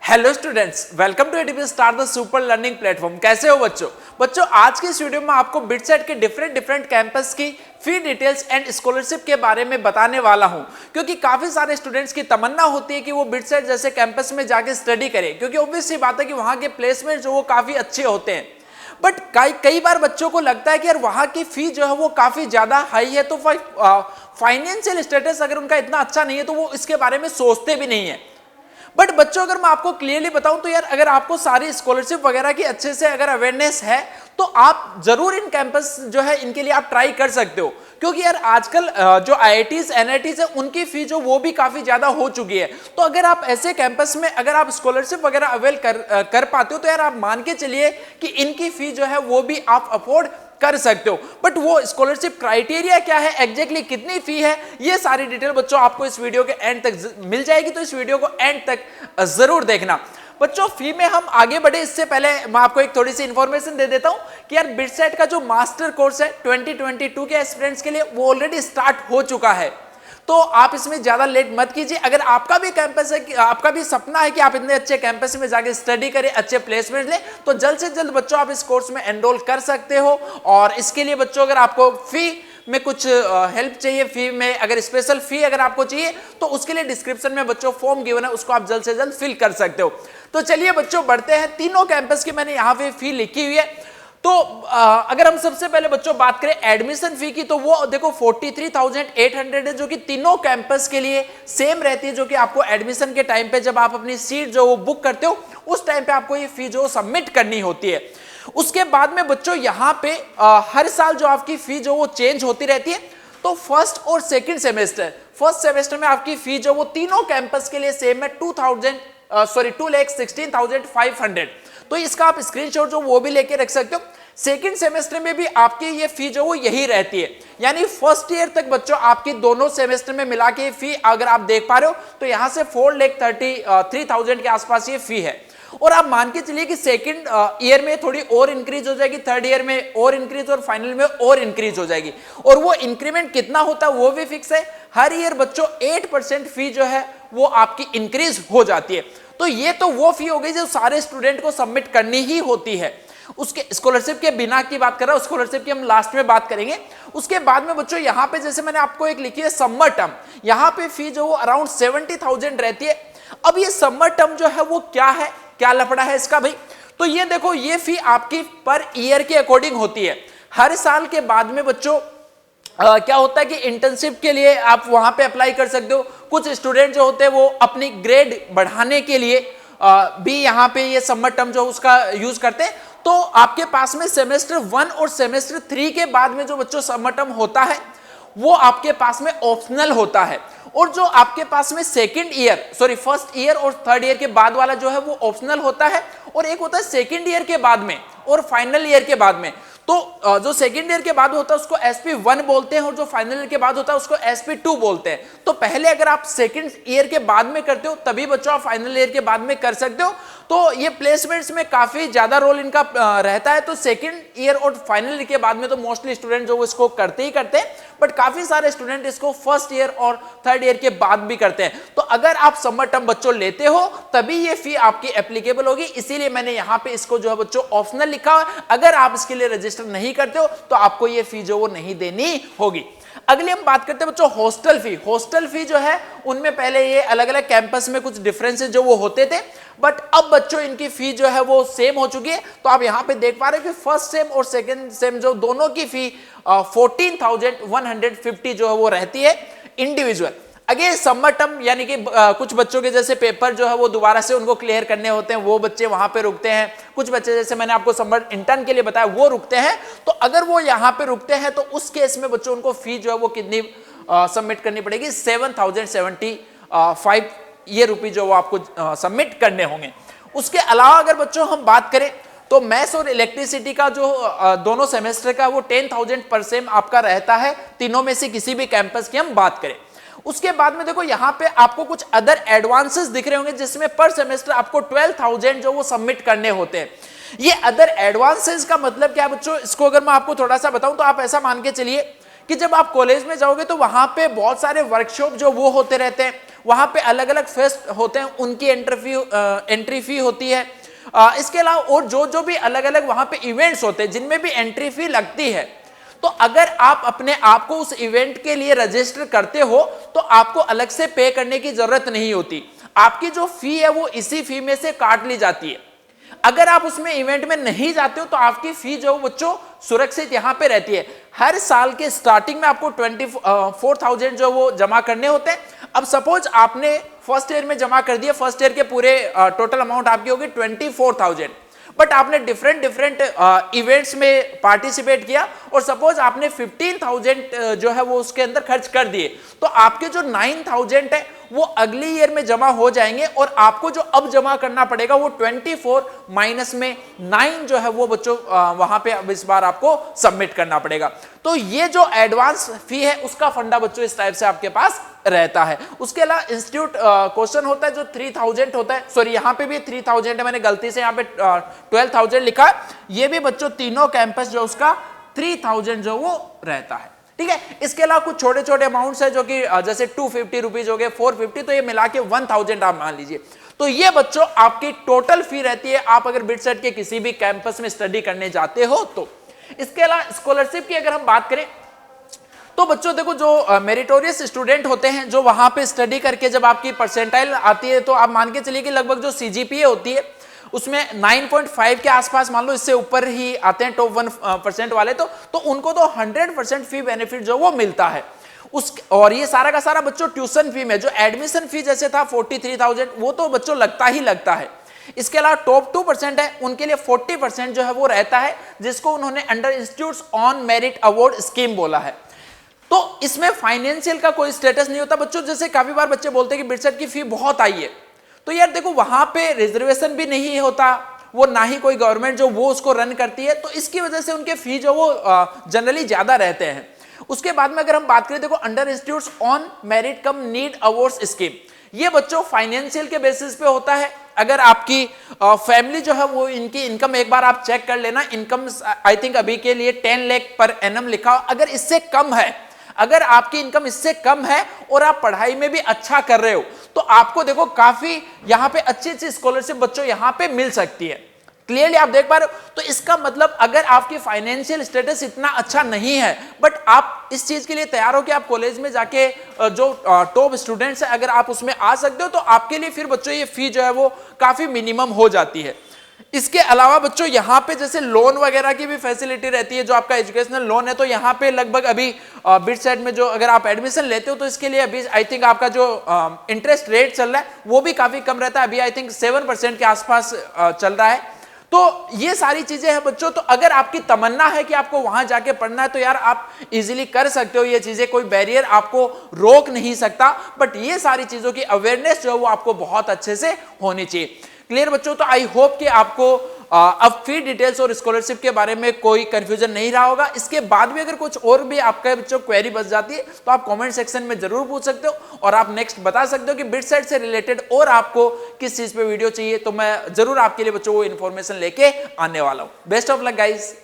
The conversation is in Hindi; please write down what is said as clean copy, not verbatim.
Hello students, welcome to ADP star the super learning platform. कैसे हो बच्चों आज की इस वीडियो में आपको बिटसेट के डिफरेंट कैंपस की फी डिटेल्स एंड स्कॉलरशिप के बारे में बताने वाला हूं, क्योंकि काफी सारे स्टूडेंट्स की तमन्ना होती है कि वो बिटसेट जैसे कैंपस में जाके स्टडी करें, क्योंकि ऑब्वियस सी बात है कि वहां के प्लेसमेंट जो वो काफी अच्छे होते हैं। बट कई बार बच्चों को लगता है कि यार वहां की फी जो है वो काफी ज्यादा हाई है, तो फाइनेंशियल स्टेटस अगर उनका इतना अच्छा नहीं है तो वो इसके बारे में सोचते भी नहीं है। बट बच्चों अगर मैं आपको क्लियरली बताऊं तो यार अगर आपको सारी स्कॉलरशिप वगैरह की अच्छे से अगर अवेयरनेस है तो आप जरूर इन कैंपस जो है इनके लिए आप ट्राई कर सकते हो, क्योंकि यार आजकल जो आईआईटीज एनआईटीज है उनकी फी जो वो भी काफी ज्यादा हो चुकी है। तो अगर आप ऐसे कैंपस में अगर आप स्कॉलरशिप वगैरह अवेल कर पाते हो तो यार आप मान के चलिए कि इनकी फी जो है वो भी आप अफोर्ड कर सकते हो। बट वो स्कॉलरशिप क्राइटेरिया क्या है, एग्जैक्टली कितनी फी है, ये सारी डिटेल बच्चों आपको इस वीडियो के एंड तक मिल जाएगी, तो इस वीडियो को एंड तक जरूर देखना। बच्चों फी में हम आगे बढ़े इससे पहले मैं आपको एक थोड़ी सी इंफॉर्मेशन दे देता हूं कि यार बिटसेट का जो मास्टर कोर्स है 2022 के एस्पिरेंट्स के लिए वो ऑलरेडी स्टार्ट हो चुका है, तो आप इसमें ज्यादा लेट मत कीजिए। अगर आपका भी कैंपस है, आपका भी सपना है कि आप इतने अच्छे कैंपस में जाके स्टडी करें, अच्छे प्लेसमेंट लें, तो जल्द से जल्द बच्चों आप इस कोर्स में एनरोल कर सकते हो। और इसके लिए बच्चों अगर आपको फी में कुछ हेल्प चाहिए, फी में अगर स्पेशल फी अगर आपको चाहिए तो उसके लिए डिस्क्रिप्शन में बच्चों फॉर्म गिवन है, उसको आप जल्द से जल्द फिल कर सकते हो। तो चलिए बच्चों बढ़ते हैं, तीनों कैंपस की मैंने यहाँ पे फी लिखी हुई है। तो अगर हम सबसे पहले बच्चों बात करें एडमिशन फी की, तो वो देखो 43,800 है, जो कि तीनों कैंपस के लिए सेम रहती है, जो कि आपको एडमिशन के टाइम पे जब आप अपनी सीट जो वो बुक करते हो उस टाइम पे आपको ये फी जो सबमिट करनी होती है। उसके बाद में बच्चों यहाँ पे हर साल जो आपकी फी जो वो चेंज होती रहती है। तो फर्स्ट और सेकंड सेमेस्टर, फर्स्ट सेमेस्टर में आपकी फी जो वो तीनों कैंपस के लिए सेम है 2,16,500। तो इसका आप स्क्रीनशॉट जो वो भी लेके रख सकते हो। सेकंड सेमेस्टर में भी आपकी ये फी जो वो यही रहती है, यानी फर्स्ट ईयर तक बच्चों आपकी दोनों सेमेस्टर में मिला के फी अगर आप देख पा रहे हो तो यहां से 4,33,000 के आसपास ये फी है। और आप मान के चलिए कि सेकंड ईयर में थोड़ी और इंक्रीज हो जाएगी, थर्ड ईयर में और इंक्रीज और फाइनल में और इंक्रीज हो जाएगी। और वो इंक्रीमेंट कितना होता है वो भी फिक्स है। हर ईयर बच्चों 8% फी जो है वो आपकी इंक्रीज हो जाती है। तो ये तो वो फी हो गई जो सारे स्टूडेंट को सबमिट करनी ही होती है। उसके स्कॉलरशिप के बिना की बात कर रहा हूं, स्कॉलरशिप की हम लास्ट में बात करेंगे। उसके बाद में बच्चों यहाँ पे जैसे मैंने आपको एक लिखी है समर टर्म, यहाँ पे फी जो वो अराउंड 70,000 रहती है। अब ये समर टर्म जो है वो क्या है, क्या लफड़ा है इसका भाई, तो ये देखो ये फी आपकी पर ईयर के अकॉर्डिंग होती है। हर साल के बाद में बच्चों क्या होता है कि इंटर्नशिप के लिए आप वहां पे अप्लाई कर सकते हो। कुछ स्टूडेंट जो होते हैं वो अपनी ग्रेड बढ़ाने के लिए भी यहाँ पे ये समर टर्म जो उसका यूज करते हैं। तो आपके पास में सेमेस्टर 1 और सेमेस्टर 3 के बाद में जो बच्चों समर टर्म होता है वो आपके पास में ऑप्शनल होता है, और जो आपके पास में फर्स्ट ईयर और थर्ड ईयर के बाद वाला जो है वो ऑप्शनल होता है। और एक होता है सेकंड ईयर के बाद में और फाइनल ईयर के बाद में। तो जो सेकंड ईयर के बाद होता है उसको SP1 बोलते हैं, और जो फाइनल ईयर के बाद होता है उसको SP2 बोलते हैं। तो पहले अगर आप सेकंड ईयर के बाद में करते हो तभी बच्चों आप फाइनल ईयर के बाद में कर सकते हो। तो ये प्लेसमेंट्स में काफी ज्यादा रोल इनका रहता है। तो सेकंड ईयर और फाइनल ईयर के बाद में तो मोस्टली स्टूडेंट जो इसको करते ही करते हैं, बट काफी सारे स्टूडेंट इसको फर्स्ट ईयर और थर्ड ईयर के बाद भी करते हैं। तो अगर आप समर टर्म बच्चों लेते हो तभी ये फी आपकी एप्लीकेबल होगी, इसीलिए मैंने यहाँ पे इसको जो है बच्चों ऑप्शनल लिखा है। अगर आप इसके लिए रजिस्टर नहीं करते हो तो आपको ये फी जो वो नहीं देनी होगी। अगली हम बात करते हैं बच्चों हॉस्टल फी। हॉस्टल फी जो है उनमें पहले ये अलग अलग कैंपस में कुछ डिफरेंसेस जो वो होते थे, बट अब बच्चों इनकी फी जो है वो सेम हो चुकी है। तो आप यहाँ पे देख पा रहे हो कि फर्स्ट सेम और सेकंड सेम जो दोनों की फी 14,150 जो है वो रहती है इंडिविजुअल। अगे समर टर्म यानी कि कुछ बच्चों के जैसे पेपर जो है वो दोबारा से उनको क्लियर करने होते हैं, वो बच्चे वहां पे रुकते हैं। कुछ बच्चे जैसे मैंने आपको समर इंटर्न के लिए बताया वो रुकते हैं। तो अगर वो यहाँ पे रुकते हैं तो उस केस में बच्चों उनको फी जो है वो कितनी सबमिट करनी पड़ेगी, 7,075 ये रुपये जो वो आपको सबमिट करने होंगे। उसके अलावा अगर बच्चों हम बात करें तो मैथ्स और इलेक्ट्रिसिटी का जो दोनों सेमेस्टर का वो 10,000 पर सेम आपका रहता है, तीनों में से किसी भी कैंपस की हम बात करें। उसके बाद में देखो यहाँ पे आपको कुछ अदर एडवांसेस दिख रहे होंगे जिसमें पर सेमेस्टर आपको 12,000 जो वो सबमिट करने होते हैं। ये अदर एडवांसेस का मतलब क्या है बच्चों, इसको अगर मैं आपको थोड़ा सा बताऊं तो आप ऐसा मान के चलिए कि जब आप कॉलेज में जाओगे तो वहां पे बहुत सारे वर्कशॉप जो वो होते रहते हैं, वहां पे अलग अलग फेस्ट होते हैं, उनकी एंट्री फी होती है। इसके अलावा और जो भी अलग अलग वहां पे इवेंट्स होते हैं जिनमें भी एंट्री फी लगती है, तो अगर आप अपने आप को उस इवेंट के लिए रजिस्टर करते हो तो आपको अलग से पे करने की जरूरत नहीं होती। आपकी जो फी है वो इसी फी में से काट ली जाती है। अगर आप उसमें इवेंट में नहीं जाते हो तो आपकी फी जो बच्चों सुरक्षित यहां पे रहती है। हर साल के स्टार्टिंग में आपको 24,000 जो वो जमा करने होते हैं। अब सपोज आपने फर्स्ट ईयर में जमा कर दिया, फर्स्ट ईयर के पूरे टोटल अमाउंट आपकी होगी 24,000, बट आपने डिफरेंट इवेंट्स में पार्टिसिपेट किया और सपोज आपने 15,000 जो है वो उसके अंदर खर्च कर दिए, तो आपके जो 9,000 है वो अगली ईयर में जमा हो जाएंगे और आपको जो अब जमा करना पड़ेगा वो 24 माइनस में 9 जो है वो बच्चों वहां पे अब इस बार आपको सबमिट करना पड़ेगा। तो ये जो एडवांस फी है उसका फंडा बच्चों इस टाइप से आपके पास रहता है। उसके अलावा इंस्टीट्यूट क्वेश्चन होता है जो 3,000 होता है, सॉरी यहाँ पे भी 3,000 है, मैंने गलती से यहाँ पे 12,000 लिखा। ये भी बच्चों तीनों कैंपस जो उसका 3,000 जो वो रहता है, ठीक है। इसके अलावा कुछ छोटे छोटे अमाउंट्स है जो कि जैसे 250 रुपीज हो गए, 450, तो ये मिला के 1,000 आप मान लीजिए। तो ये बच्चों आपकी टोटल फी रहती है आप अगर बिटसेट के किसी भी कैंपस में स्टडी करने जाते हो तो। इसके अलावा स्कॉलरशिप की अगर हम बात करें तो बच्चों देखो जो मेरिटोरियस स्टूडेंट होते हैं जो वहां पे स्टडी करके जब आपकी परसेंटाइल आती है तो आप मान के चलिए कि लगभग जो सीजीपीए होती है उसमें 9.5 के आसपास, मान लो इससे ऊपर ही आते हैं टॉप 1% वाले, तो उनको तो 100% फी बेनिफिट जो वो मिलता है उस। और ये सारा का सारा बच्चों ट्यूशन फी में, जो एडमिशन फी जैसे था 43,000 वो तो बच्चों लगता ही लगता है। इसके अलावा टॉप 2% है उनके लिए 40% जो है वो रहता है, जिसको उन्होंने under institutes on merit award scheme बोला है। तो इसमें फाइनेंशियल का कोई स्टेटस नहीं होता बच्चों। जैसे काफी बार बच्चे बोलते हैं कि बिटसेट की फी बहुत आई है, तो यार देखो वहां पे रिजर्वेशन भी नहीं होता, वो ना ही कोई गवर्नमेंट जो वो उसको रन करती है, तो इसकी वजह से उनके फी जो वो जनरली ज्यादा रहते हैं। उसके बाद में अगर हम बात करें देखो under institutes on merit come need awards scheme, ये बच्चों फाइनेंशियल के बेसिस पे होता है। अगर आपकी फैमिली जो है वो इनकी इनकम एक बार आप चेक कर लेना, इनकम आई थिंक अभी के लिए 10 लाख पर एनम लिखा, अगर इससे कम है, अगर आपकी इनकम इससे कम है और आप पढ़ाई में भी अच्छा कर रहे हो तो आपको देखो काफी यहां पे अच्छी अच्छी स्कॉलरशिप बच्चों यहां पे मिल सकती है। क्लियरली आप देख पा रहे हो। तो इसका मतलब अगर आपकी फाइनेंशियल स्टेटस इतना अच्छा नहीं है बट आप इस चीज के लिए तैयार हो कि आप कॉलेज में जाके जो टॉप स्टूडेंट्स है अगर आप उसमें आ सकते हो तो आपके लिए फिर बच्चों ये फी जो है वो काफी मिनिमम हो जाती है। इसके अलावा बच्चों यहाँ पे जैसे लोन वगैरह की भी फैसिलिटी रहती है, जो आपका एजुकेशनल लोन है, तो यहाँ पे लगभग अभी बिटसेट में जो अगर आप एडमिशन लेते हो तो इसके लिए अभी आई थिंक आपका जो इंटरेस्ट रेट चल रहा है वो भी काफी कम रहता है, अभी आई थिंक 7% के आसपास चल रहा है। तो ये सारी चीजें हैं बच्चों। तो अगर आपकी तमन्ना है कि आपको वहां जाके पढ़ना है तो यार आप इजीली कर सकते हो, ये चीजें कोई बैरियर आपको रोक नहीं सकता, बट ये सारी चीजों की अवेयरनेस जो है वो आपको बहुत अच्छे से होनी चाहिए। क्लियर बच्चों। तो आई होप कि आपको अब फी डिटेल्स और स्कॉलरशिप के बारे में कोई कंफ्यूजन नहीं रहा होगा। इसके बाद भी अगर कुछ और भी आपका बच्चों क्वेरी बच जाती है तो आप कमेंट सेक्शन में जरूर पूछ सकते हो और आप नेक्स्ट बता सकते हो कि बिटसेट से रिलेटेड और आपको किस चीज पे वीडियो चाहिए, तो मैं जरूर आपके लिए बच्चों वो इन्फॉर्मेशन लेके आने वाला हूं। Best of luck guys.